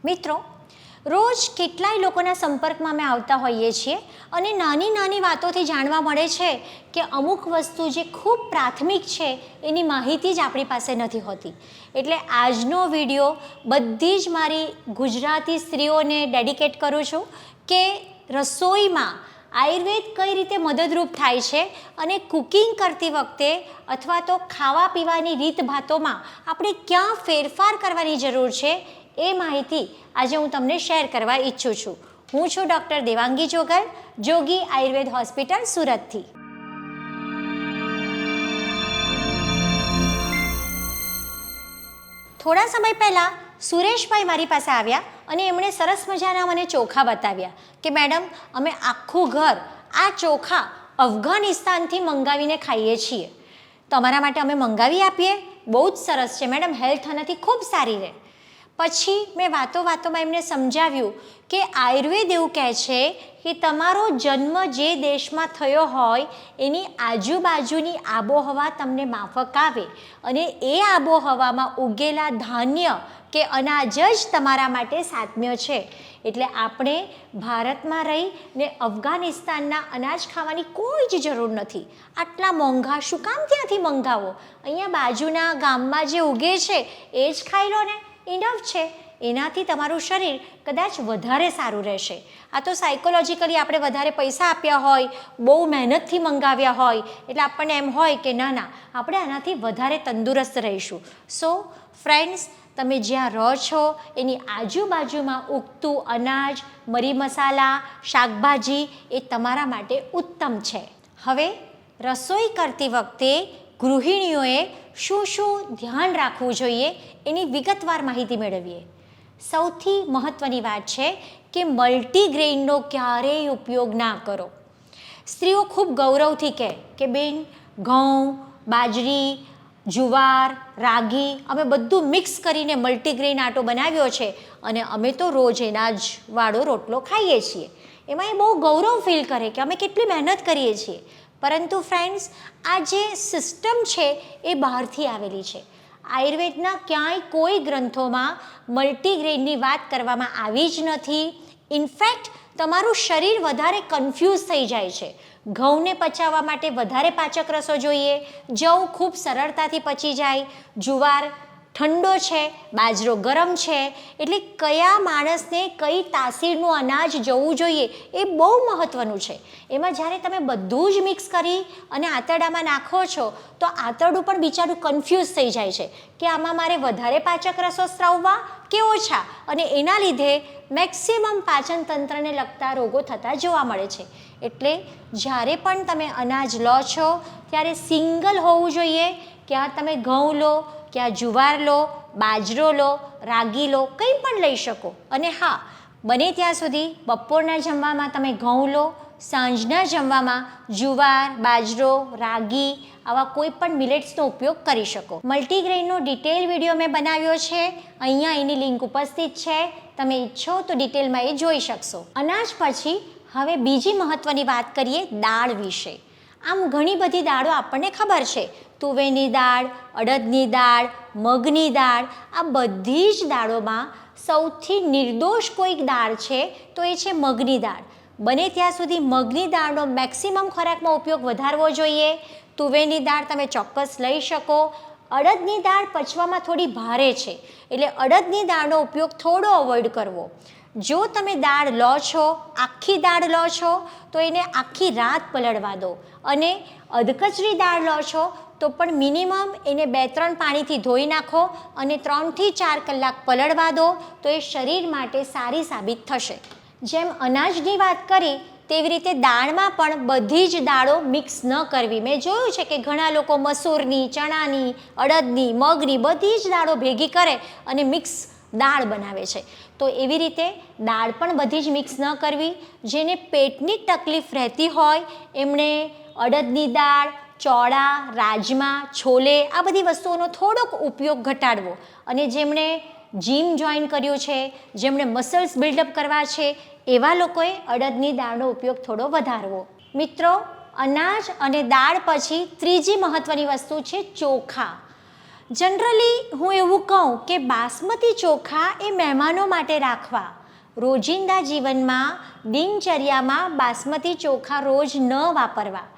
મિત્રો, રોજ કેટલાય લોકોના સંપર્કમાં અમે આવતા હોઈએ છીએ અને નાની નાની વાતોથી જાણવા મળે છે કે અમુક વસ્તુ જે ખૂબ પ્રાથમિક છે એની માહિતી જ આપણી પાસે નથી હોતી. એટલે આજનો વિડીયો બધી જ મારી ગુજરાતી સ્ત્રીઓને ડેડિકેટ કરું છું કે રસોઈમાં આયુર્વેદ કઈ રીતે મદદરૂપ થાય છે અને કુકિંગ કરતી વખતે અથવા તો ખાવા પીવાની રીતભાતોમાં આપણે ક્યાં ફેરફાર કરવાની જરૂર છે એ માહિતી આજે હું તમને શેર કરવા ઈચ્છું છું. હું છું ડૉક્ટર દેવાંગી જોગલ, જોગી આયુર્વેદ હોસ્પિટલ, સુરતથી. થોડા સમય પહેલાં સુરેશભાઈ મારી પાસે આવ્યા અને એમણે સરસ મજાના મને ચોખા બતાવ્યા કે મેડમ, અમે આખું ઘર આ ચોખા અફઘાનિસ્તાનથી મંગાવીને ખાઈએ છીએ, તમારા માટે અમે મંગાવી આપીએ? બહુ જ સરસ છે મેડમ, હેલ્થ આનાથી ખૂબ સારી રહે. પછી મેં વાતોમાં એમને સમજાવ્યું કે આયુર્વેદ એવું કહે છે કે તમારો જન્મ જે દેશમાં થયો હોય એની આજુબાજુની આબોહવા તમને માફક આવે અને એ આબોહવામાં ઉગેલા ધાન્ય કે અનાજ જ તમારા માટે સાત્મ્ય છે. એટલે આપણે ભારતમાં રહીને અફઘાનિસ્તાનના અનાજ ખાવાની કોઈ જ જરૂર નથી. આટલા મોંઘા શું કામ ત્યાંથી મંગાવો? અહીંયા બાજુના ગામમાં જે ઉગે છે એ જ ખાઈ લો ને, ઇનફ છે. એનાથી તમારું શરીર કદાચ વધારે સારું રહેશે. આ તો સાયકોલોજીકલી આપણે વધારે પૈસા આપ્યા હોય, બહુ મહેનતથી મંગાવ્યા હોય એટલે આપણને એમ હોય કે ના આપણે આનાથી વધારે તંદુરસ્ત રહીશું. સો ફ્રેન્ડ્સ, તમે જ્યાં રહો છો એની આજુબાજુમાં ઉગતું અનાજ, મરી મસાલા, શાકભાજી એ તમારા માટે ઉત્તમ છે. હવે રસોઈ કરતી વખતે ગૃહિણીઓએ શું ધ્યાન રાખવું જોઈએ એની વિગતવાર માહિતી મેળવીએ. સૌથી મહત્ત્વની વાત છે કે મલ્ટીગ્રેઇનનો ક્યારેય ઉપયોગ ના કરો. સ્ત્રીઓ ખૂબ ગૌરવથી કહે કે બેન, ઘઉં, બાજરી, જુવાર, રાગી અમે બધું મિક્સ કરીને મલ્ટીગ્રેઇન આટો બનાવ્યો છે અને અમે તો રોજ એના જ વાળો રોટલો ખાઈએ છીએ. એમાં એ બહુ ગૌરવ ફીલ કરે કે અમે કેટલી મહેનત કરીએ છીએ. પરંતુ ફ્રેન્ડ્સ, આ જે સિસ્ટમ છે એ બહારથી આવેલી છે. આયુર્વેદના ક્યાંય કોઈ ગ્રંથોમાં મલ્ટીગ્રેઇનની વાત કરવામાં આવી જ નથી. ઇનફેક્ટ તમારું શરીર વધારે કન્ફ્યુઝ થઈ જાય છે. ઘઉંને પચાવવા માટે વધારે પાચક રસો જોઈએ, જવ ખૂબ સરળતાથી પચી જાય, જુવાર ઠંડો છે, બાજરો ગરમ છે. એટલે કયા માણસને કઈ તાસીરનું અનાજ જવું જોઈએ એ બહુ મહત્ત્વનું છે. એમાં જ્યારે તમે બધું જ મિક્સ કરી અને આંતરડામાં નાખો છો તો આંતરડું પણ બિચારું કન્ફ્યુઝ થઈ જાય છે કે આમાં મારે વધારે પાચક રસો સ્ત્રાવવા કે ઓછા, અને એના લીધે મેક્સિમમ પાચન તંત્રને લગતા રોગો થતા જોવા મળે છે. એટલે જ્યારે પણ તમે અનાજ લો છો ત્યારે સિંગલ હોવું જોઈએ. ક્યાં તમે ઘઉં લો, ક્યાં જુવાર લો, બાજરો લો, રાગી લો, કંઈ પણ લઈ શકો. અને હા, બને ત્યાં સુધી બપોરના જમવામાં તમે ઘઉં લો, સાંજના જમવામાં જુવાર, બાજરો, રાગી આવા કોઈ પણ મિલેટ્સનો ઉપયોગ કરી શકો. મલ્ટીગ્રેઇનનો ડિટેલ વિડીયો મેં બનાવ્યો છે, અહીંયા એની લિંક ઉપસ્થિત છે, તમે ઈચ્છો તો ડિટેલમાં એ જોઈ શકશો. અનાજ પછી હવે બીજી મહત્ત્વની વાત કરીએ દાળ વિશે. આમ ઘણી બધી દાળો આપણને ખબર છે, તુવેરની દાળ, અડદની દાળ, મગની દાળ. આ બધી જ દાળોમાં સૌથી નિર્દોષ કોઈક દાળ છે તો એ છે મગની દાળ. બને ત્યાં સુધી મગની દાળનો મેક્સિમમ ખોરાકમાં ઉપયોગ વધારવો જોઈએ. તુવેરની દાળ તમે ચોક્કસ લઈ શકો. અડદની દાળ પચવામાં થોડી ભારે છે એટલે અડદની દાળનો ઉપયોગ થોડો અવોઇડ કરવો. જો તમે દાળ લો છો, આખી દાળ લો છો તો એને આખી રાત પલળવા દો, અને અધકચરી દાળ લો છો તો પણ મિનિમમ એને 2-3 પાણીથી ધોઈ નાખો અને 3થી 4 કલાક પલળવા દો તો એ શરીર માટે સારી સાબિત થશે. જેમ અનાજની વાત કરી તેવી રીતે દાળમાં પણ બધી જ દાળો મિક્સ ન કરવી. મેં જોયું છે કે ઘણા લોકો મસૂરની, ચણાની, અડદની, મગની બધી જ દાળો ભેગી કરે અને મિક્સ દાળ બનાવે છે. તો એવી રીતે દાળ પણ બધી જ મિક્સ ન કરવી. જેને પેટની તકલીફ રહેતી હોય એમણે અડદની દાળ, ચોળા, રાજમા, છોલે આ બધી વસ્તુઓનો થોડોક ઉપયોગ ઘટાડવો. અને જેમણે જીમ જોઈન કર્યું છે, જેમણે મસલ્સ બિલ્ડઅપ કરવા છે એવા લોકોએ અડદની દાળનો ઉપયોગ થોડો વધારવો. મિત્રો, અનાજ અને દાળ પછી ત્રીજી મહત્ત્વની વસ્તુ છે ચોખા. જનરલી હું એવું કહું કે બાસમતી ચોખા એ મહેમાનો માટે રાખવા. રોજિંદા જીવનમાં દિનચર્યામાં બાસમતી ચોખા રોજ ન વાપરવા.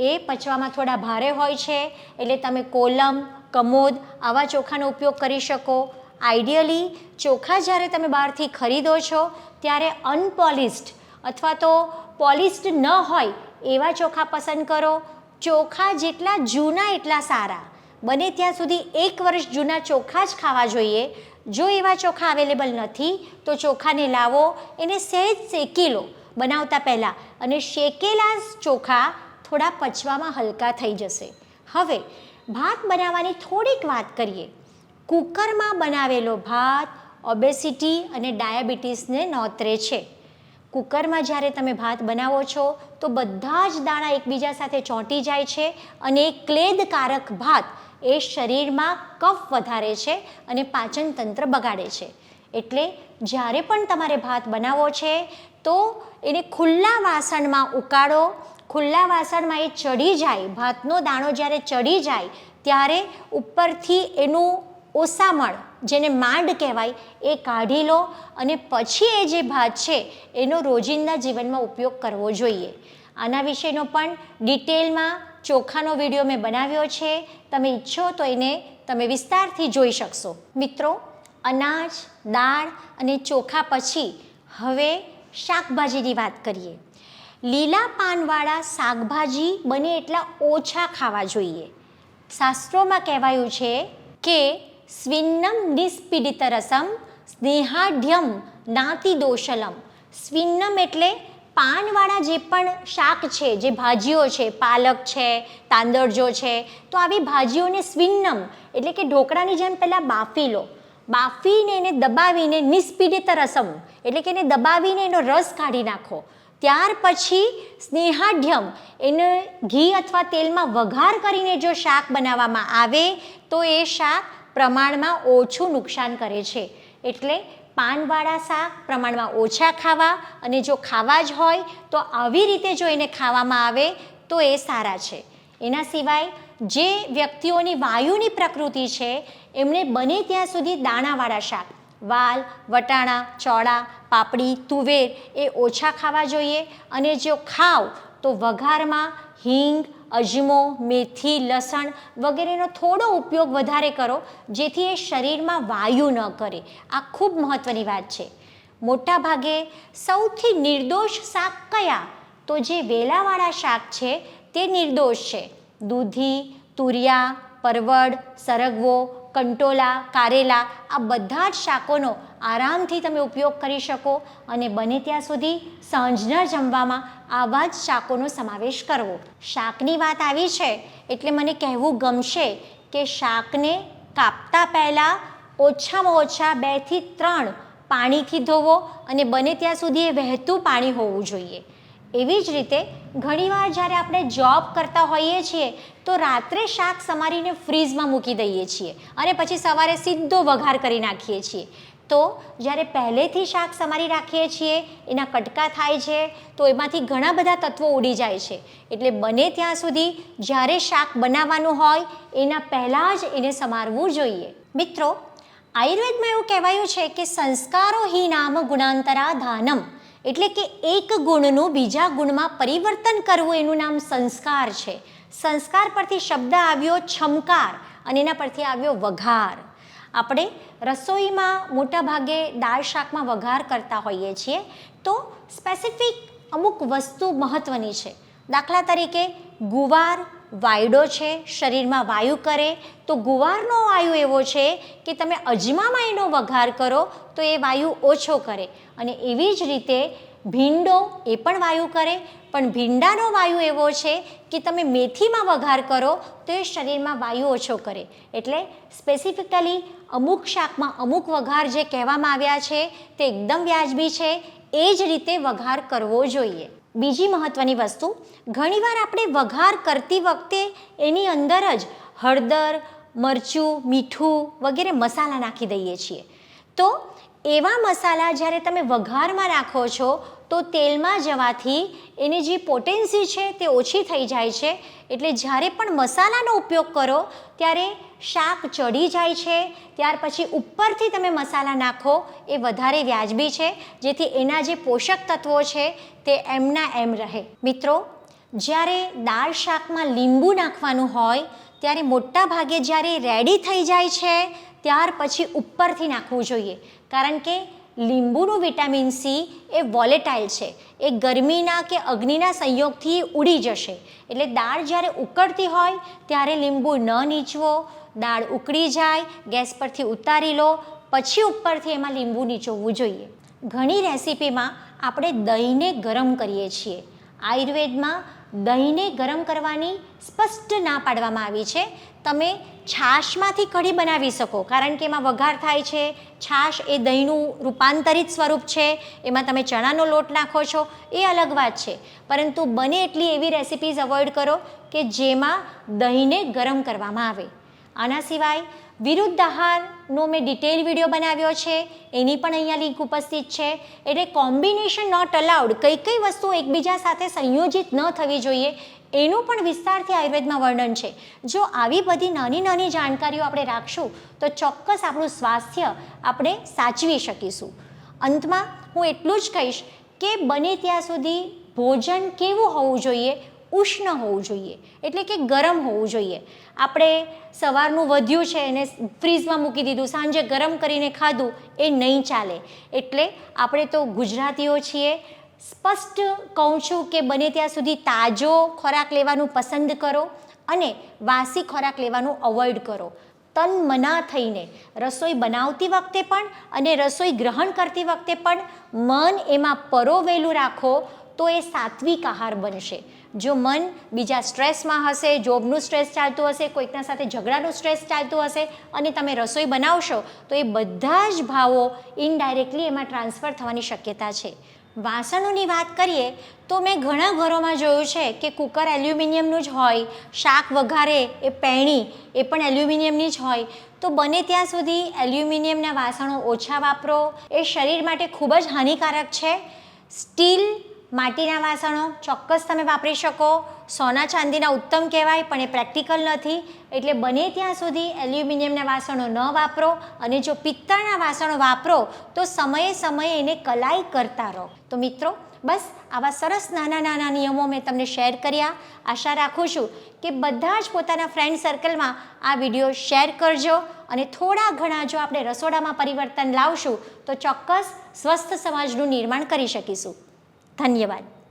એ પચવામાં થોડા ભારે હોય છે, એટલે તમે કોલમ, કમોદ આવા ચોખાનો ઉપયોગ કરી શકો. આઈડિયલી ચોખા જ્યારે તમે બહારથી ખરીદો છો ત્યારે અનપોલિશ્ડ અથવા તો પોલિશ્ડ ન હોય એવા ચોખા પસંદ કરો. ચોખા જેટલા જૂના એટલા સારા. બને ત્યાં સુધી 1 વર્ષ જૂના ચોખા જ ખાવા જોઈએ. જો એવા ચોખા અવેલેબલ નથી તો ચોખાને લાવો, એને સહેજ શેકી લો બનાવતા પહેલાં, અને શેકેલા ચોખા થોડા પચવામાં હલકા થઈ જશે. હવે ભાત બનાવવાની થોડીક વાત કરીએ. કુકરમાં બનાવેલો ભાત ઓબેસિટી અને ડાયાબિટીસને નોતરે છે. કુકરમાં જ્યારે તમે ભાત બનાવો છો તો બધા જ દાણા એકબીજા સાથે ચોંટી જાય છે, અને ક્લેદકારક ભાત એ શરીરમાં કફ વધારે છે અને પાચન તંત્ર બગાડે છે. એટલે જ્યારે પણ તમારે ભાત બનાવવો છે તો એને ખુલ્લા વાસણમાં ઉકાળો. ખુલ્લા વાસણમાં એ ચડી જાય, ભાતનો દાણો જ્યારે ચડી જાય ત્યારે ઉપરથી એનું ઓસામણ, જેને માંડ કહેવાય, એ કાઢી લો, અને પછી એ જે ભાત છે એનો રોજિંદા જીવનમાં ઉપયોગ કરવો જોઈએ. આના વિશેનો પણ ડિટેલમાં ચોખાનો વિડીયો મેં બનાવ્યો છે. તમે ઈચ્છો તો એને તમે વિસ્તારથી જોઈ શકશો. મિત્રો, અનાજ, દાળ અને ચોખા પછી હવે શાકભાજીની વાત કરીએ. લીલા પાનવાળા શાકભાજી બને એટલા ઓછા ખાવા જોઈએ. શાસ્ત્રોમાં કહેવાયું છે કે સ્વિન્નમ નિસ્પીડિતરસમ સ્નેહાઢ્યમ નાતિ દોષલમ. સ્વિન્નમ એટલે પાનવાળા જે પણ શાક છે, જે ભાજીઓ છે, પાલક છે, તાંદળજો છે, તો આવી ભાજીઓને સ્વિન્નમ એટલે કે ઢોકળાની જેમ પહેલાં બાફી લો. બાફીને એને દબાવીને નિસ્પીડિત રસમ એટલે કે એને દબાવીને એનો રસ કાઢી નાખો. ત્યાર પછી સ્નેહાઢ્યમ એને ઘી અથવા તેલમાં વઘાર કરીને જો શાક બનાવવામાં આવે તો એ શાક પ્રમાણમાં ઓછું નુકસાન કરે છે. એટલે પાનવાળા શાક પ્રમાણમાં ઓછા ખાવા, અને જો ખાવા જ હોય તો આવી રીતે જો એને ખાવામાં આવે તો એ સારા છે. એના સિવાય જે વ્યક્તિઓની વાયુની પ્રકૃતિ છે એમણે બને ત્યાં સુધી દાણાવાળા શાક, વાલ, વટાણા, ચોળા, પાપડી, તુવેર એ ઓછા ખાવા જોઈએ. અને જો ખાવ તો વઘારમાં હિંગ, અજમો, મેથી, લસણ વગેરેનો થોડો ઉપયોગ વધારે કરો, જેથી એ શરીરમાં વાયુ ન કરે. આ ખૂબ મહત્ત્વની વાત છે. મોટા ભાગે સૌથી નિર્દોષ શાક કયા? તો જે વેલાવાળા શાક છે તે નિર્દોષ છે. દૂધી, તુરિયા, પરવળ, સરગવો, કંટોલા, કારેલા આ બધા જ શાકોનો આરામથી તમે ઉપયોગ કરી શકો, અને બને ત્યાં સુધી સાંજના જમવામાં આવા જ શાકોનો સમાવેશ કરવો. શાકની વાત આવી છે એટલે મને કહેવું ગમશે કે શાકને કાપતા પહેલાં ઓછામાં ઓછા 2 થી 3 પાણીથી ધોવો, અને બને ત્યાં સુધી એ વહેતું પાણી હોવું જોઈએ. એવી જ રીતે ઘણીવાર જ્યારે આપણે જોબ કરતા હોઈએ છીએ તો રાત્રે શાક સમારીને ફ્રીઝમાં મૂકી દઈએ છીએ અને પછી સવારે સીધો વઘાર કરી નાખીએ છીએ. તો જ્યારે પહેલેથી શાક સમારી રાખીએ છીએ એના કટકા થાય છે તો એમાંથી ઘણા બધા તત્વો ઉડી જાય છે. એટલે બને ત્યાં સુધી જ્યારે શાક બનાવવાનું હોય એના પહેલાં જ એને સમારવું જોઈએ. મિત્રો, આયુર્વેદમાં એવું કહેવાયું છે કે સંસ્કારો હિ નામ ગુણાંતરા ધાનમ, એટલે કે એક ગુણનું બીજા ગુણમાં પરિવર્તન કરવું એનું નામ સંસ્કાર છે. સંસ્કાર પરથી શબ્દ આવ્યો છમકાર, અને એના પરથી આવ્યો વઘાર. આપણે રસોઈમાં મોટાભાગે દાળ શાકમાં વઘાર કરતા હોઈએ છીએ તો સ્પેસિફિક અમુક વસ્તુ મહત્ત્વની છે. દાખલા તરીકે ગુવાર વાયડો છે, શરીરમાં વાયુ કરે, તો ગુવારનો વાયુ એવો છે કે તમે અજમામાં એનો વઘાર કરો તો એ વાયુ ઓછો કરે. અને એવી જ રીતે ભીંડો એ પણ વાયુ કરે, પણ ભીંડાનો વાયુ એવો છે કે તમે મેથીમાં વઘાર કરો તો એ શરીરમાં વાયુ ઓછો કરે. એટલે સ્પેસિફિકલી અમુક શાકમાં અમુક વઘાર જે કહેવામાં આવ્યા છે તે એકદમ વ્યાજબી છે. એ જ રીતે વઘાર કરવો જોઈએ. બીજી મહત્ત્વની વસ્તુ, ઘણીવાર આપણે વઘાર કરતી વખતે એની અંદર જ હળદર, મરચું, મીઠું વગેરે મસાલા નાખી દઈએ છીએ. તો એવા મસાલા જ્યારે તમે વઘારમાં નાખો છો તો તેલમાં જવાથી એની જે પોટેન્સી છે તે ઓછી થઈ જાય છે. એટલે જ્યારે પણ મસાલાનો ઉપયોગ કરો ત્યારે શાક ચડી જાય છે ત્યાર પછી ઉપરથી તમે મસાલા નાખો એ વધારે વ્યાજબી છે, જેથી એના જે પોષક તત્વો છે તે એમના એમ રહે. મિત્રો, જ્યારે દાળ શાકમાં લીંબુ નાખવાનું હોય ત્યારે મોટા ભાગે જ્યારે રેડી થઈ જાય છે ત્યાર પછી ઉપરથી નાખવું જોઈએ, કારણ કે લીંબુનું વિટામિન સી એ વોલેટાઇલ છે, એ ગરમીના કે અગ્નિના સંયોગથી ઉડી જશે. એટલે દાળ જ્યારે ઉકળતી હોય ત્યારે લીંબુ ન નીચવો, દાળ ઉકળી જાય ગેસ પરથી ઉતારી લો, પછી ઉપરથી એમાં લીંબુ નીચોવવું જોઈએ. ઘણી રેસીપીમાં આપણે દહીંને ગરમ કરીએ છીએ. આયુર્વેદમાં દહીંને ગરમ કરવાની સ્પષ્ટ ના પાડવામાં આવી છે. તમે છાશમાંથી કઢી બનાવી શકો, કારણ કે એમાં વઘાર થાય છે. છાશ એ દહીંનું રૂપાંતરિત સ્વરૂપ છે, એમાં તમે ચણાનો લોટ નાખો છો, એ અલગ વાત છે. પરંતુ બને એટલી એવી રેસિપીઝ અવોઇડ કરો કે જેમાં દહીંને ગરમ કરવામાં આવે. આના સિવાય વિરુદ્ધ આહારનો મેં ડિટેલ વિડીયો બનાવ્યો છે, એની પણ અહીંયા લિંક ઉપસ્થિત છે. એટલે કોમ્બિનેશન નોટ અલાઉડ, કઈ કઈ વસ્તુઓ એકબીજા સાથે સંયોજિત ન થવી જોઈએ એનું પણ વિસ્તારથી આયુર્વેદમાં વર્ણન છે. જો આવી બધી નાની નાની જાણકારીઓ આપણે રાખશું તો ચોક્કસ આપણું સ્વાસ્થ્ય આપણે સાચવી શકીશું. અંતમાં હું એટલું જ કહીશ કે બને ત્યાં સુધી ભોજન કેવું હોવું જોઈએ? ઉષ્ણ હોવું જોઈએ, એટલે કે ગરમ હોવું જોઈએ. આપણે સવારનું વધ્યું છે એને ફ્રીઝમાં મૂકી દીધું, સાંજે ગરમ કરીને ખાધું, એ નહીં ચાલે. એટલે આપણે તો ગુજરાતીઓ છીએ, સ્પષ્ટ કહું છું કે બને ત્યાં સુધી તાજો ખોરાક લેવાનું પસંદ કરો અને વાસી ખોરાક લેવાનું અવોઇડ કરો. તન મના થઈને રસોઈ બનાવતી વખતે પણ અને રસોઈ ગ્રહણ કરતી વખતે પણ મન એમાં પરોવેલું રાખો તો એ સાત્વિક આહાર બનશે. જો મન બીજા સ્ટ્રેસમાં હશે, જોબનું સ્ટ્રેસ ચાલતું હશે, કોઈકના સાથે ઝઘડાનું સ્ટ્રેસ ચાલતું હશે અને તમે રસોઈ બનાવશો તો એ બધા જ ભાવો ઇનડાયરેક્ટલી એમાં ટ્રાન્સફર થવાની શક્યતા છે. વાસણોની વાત કરીએ તો મેં ઘણા ઘરોમાં જોયું છે કે કુકર એલ્યુમિનિયમનું જ હોય, શાક વઘારે એ પેણી એ પણ એલ્યુમિનિયમની જ હોય. તો બને ત્યાં સુધી એલ્યુમિનિયમના વાસણો ઓછા વાપરો, એ શરીર માટે ખૂબ જ હાનિકારક છે. સ્ટીલ, માટીના વાસણો ચોક્કસ તમે વાપરી શકો. સોના ચાંદીના ઉત્તમ કહેવાય પણ એ પ્રેક્ટિકલ નથી, એટલે બને ત્યાં સુધી એલ્યુમિનિયમના વાસણો ન વાપરો. અને જો પિત્તળના વાસણો વાપરો તો સમયે સમયે એને કલાઈ કરતા રહો. તો મિત્રો, બસ આવા સરસ નાના નાના નિયમો મેં તમને શેર કર્યા. આશા રાખું છું કે બધા જ પોતાના ફ્રેન્ડ સર્કલમાં આ વિડીયો શેર કરજો અને થોડા ઘણા જો આપણે રસોડામાં પરિવર્તન લાવશું તો ચોક્કસ સ્વસ્થ સમાજનું નિર્માણ કરી શકીશું. ધન્યવાદ.